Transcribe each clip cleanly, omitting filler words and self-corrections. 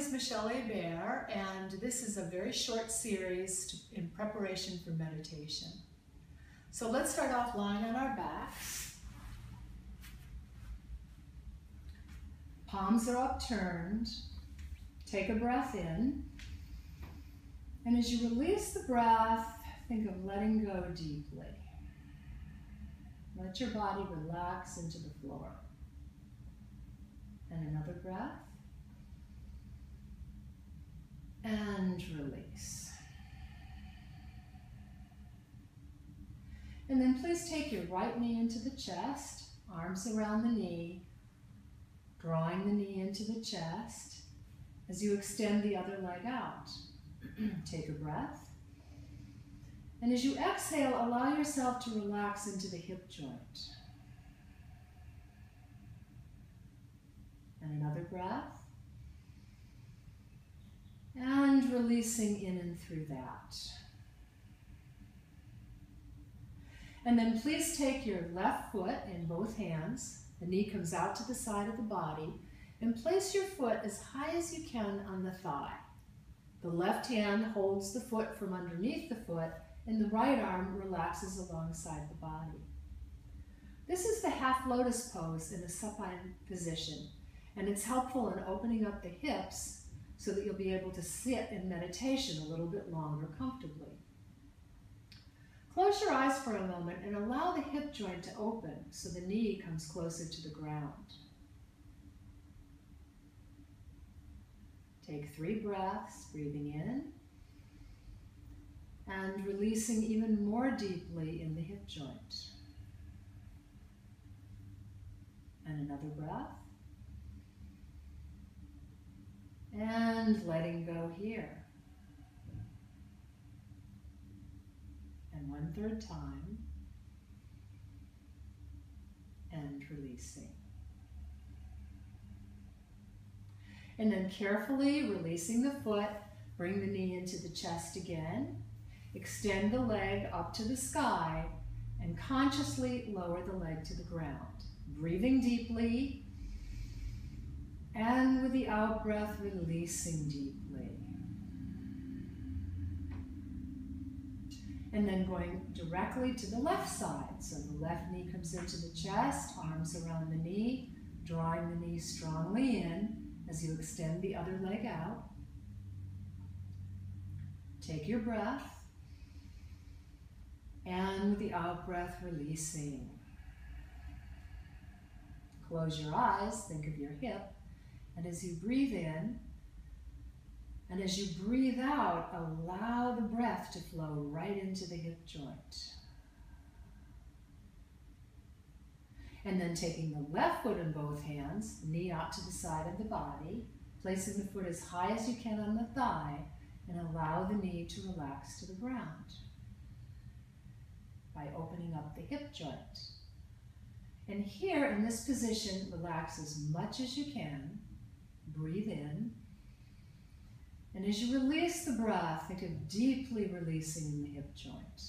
is Michele Hebert, and this is a very short series in preparation for meditation. So let's start off lying on our backs. Palms are upturned. Take a breath in. And as you release the breath, think of letting go deeply. Let your body relax into the floor. And another breath. And release. And then please take your right knee into the chest, arms around the knee, drawing the knee into the chest as you extend the other leg out. Take a breath. And as you exhale, allow yourself to relax into the hip joint. And another breath. And releasing in and through that. And then please take your left foot in both hands. The knee comes out to the side of the body. And place your foot as high as you can on the thigh. The left hand holds the foot from underneath the foot, and the right arm relaxes alongside the body. This is the half lotus pose in a supine position, and it's helpful in opening up the hips so that you'll be able to sit in meditation a little bit longer comfortably. Close your eyes for a moment and allow the hip joint to open so the knee comes closer to the ground. Take 3 breaths, breathing in and releasing even more deeply in the hip joint. And another breath. And letting go here. And 1/3 time. And releasing. And then carefully releasing the foot, bring the knee into the chest again. Extend the leg up to the sky and consciously lower the leg to the ground. Breathing deeply. And with the out breath, releasing deeply. And then going directly to the left side. So the left knee comes into the chest, arms around the knee, drawing the knee strongly in as you extend the other leg out. Take your breath. And with the out breath, releasing. Close your eyes, think of your hip. And as you breathe in, and as you breathe out, allow the breath to flow right into the hip joint. And then taking the left foot in both hands, knee out to the side of the body, placing the foot as high as you can on the thigh, and allow the knee to relax to the ground by opening up the hip joint. And here in this position, relax as much as you can. Breathe in. And as you release the breath, think of deeply releasing in the hip joint.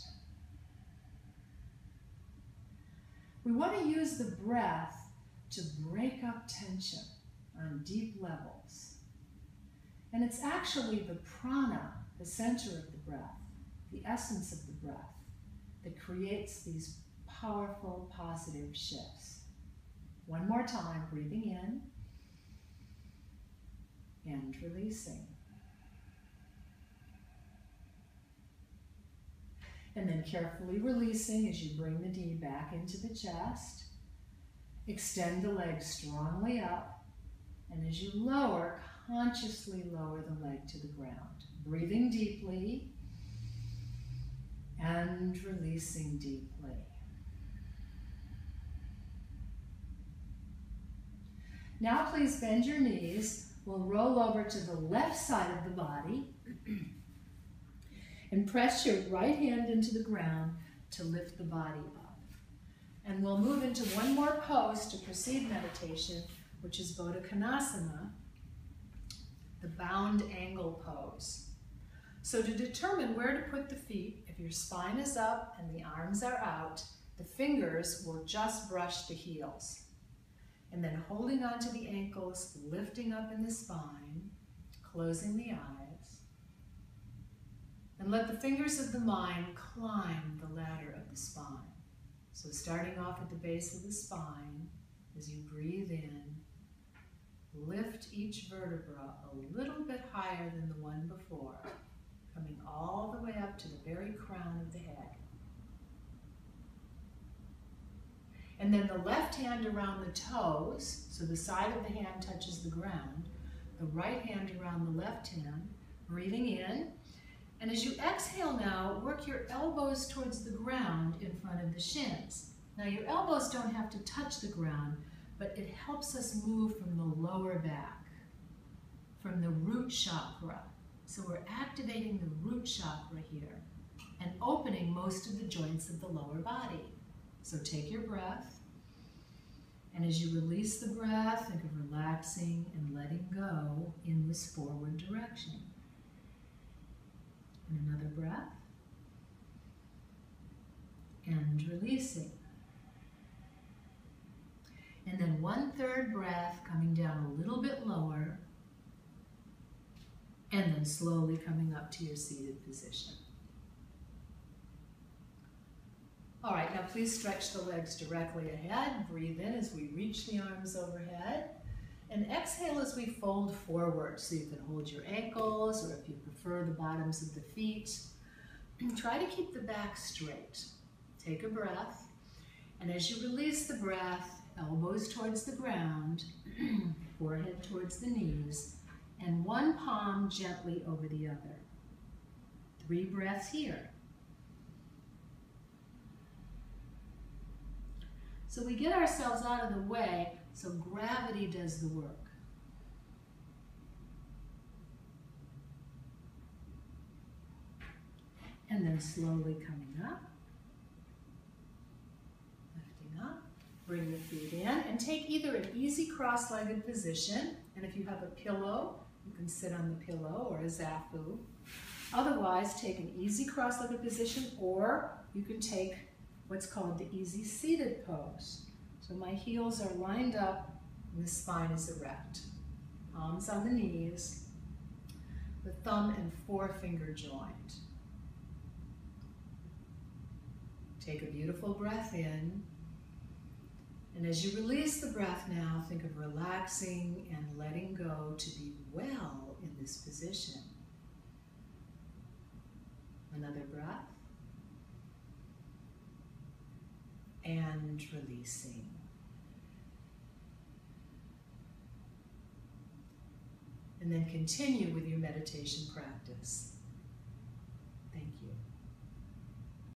We want to use the breath to break up tension on deep levels. And it's actually the prana, the center of the breath, the essence of the breath, that creates these powerful, positive shifts. One more time, breathing in and releasing. And then carefully releasing as you bring the knee back into the chest. Extend the leg strongly up. And as you lower, consciously lower the leg to the ground. Breathing deeply and releasing deeply. Now please bend your knees. We'll roll over to the left side of the body and press your right hand into the ground to lift the body up. And we'll move into one more pose to precede meditation, which is Baddha Konasana, the bound angle pose. So to determine where to put the feet, if your spine is up and the arms are out, the fingers will just brush the heels. And then holding onto the ankles, lifting up in the spine, closing the eyes. And let the fingers of the mind climb the ladder of the spine. So starting off at the base of the spine, as you breathe in, lift each vertebra a little bit higher than the one before, coming all the way up to the very crown of the head. And then the left hand around the toes, so the side of the hand touches the ground, the right hand around the left hand, breathing in. And as you exhale now, work your elbows towards the ground in front of the shins. Now your elbows don't have to touch the ground, but it helps us move from the lower back, from the root chakra. So we're activating the root chakra here and opening most of the joints of the lower body. So take your breath, and as you release the breath, think of relaxing and letting go in this forward direction. And another breath, and releasing. And then 1/3 breath, coming down a little bit lower, and then slowly coming up to your seated position. All right, now please stretch the legs directly ahead. Breathe in as we reach the arms overhead. And exhale as we fold forward. So you can hold your ankles, or if you prefer, the bottoms of the feet. And try to keep the back straight. Take a breath. And as you release the breath, elbows towards the ground, forehead towards the knees, and one palm gently over the other. 3 breaths here. So we get ourselves out of the way, so gravity does the work. And then slowly coming up, lifting up, bring the feet in, and take either an easy cross-legged position, and if you have a pillow, you can sit on the pillow, or a zafu. Otherwise, take an easy cross-legged position, or you can take what's called the easy seated pose. So my heels are lined up and the spine is erect. Palms on the knees, the thumb and forefinger joined. Take a beautiful breath in, and as you release the breath now, think of relaxing and letting go to be well in this position. Another breath. And releasing. And then continue with your meditation practice.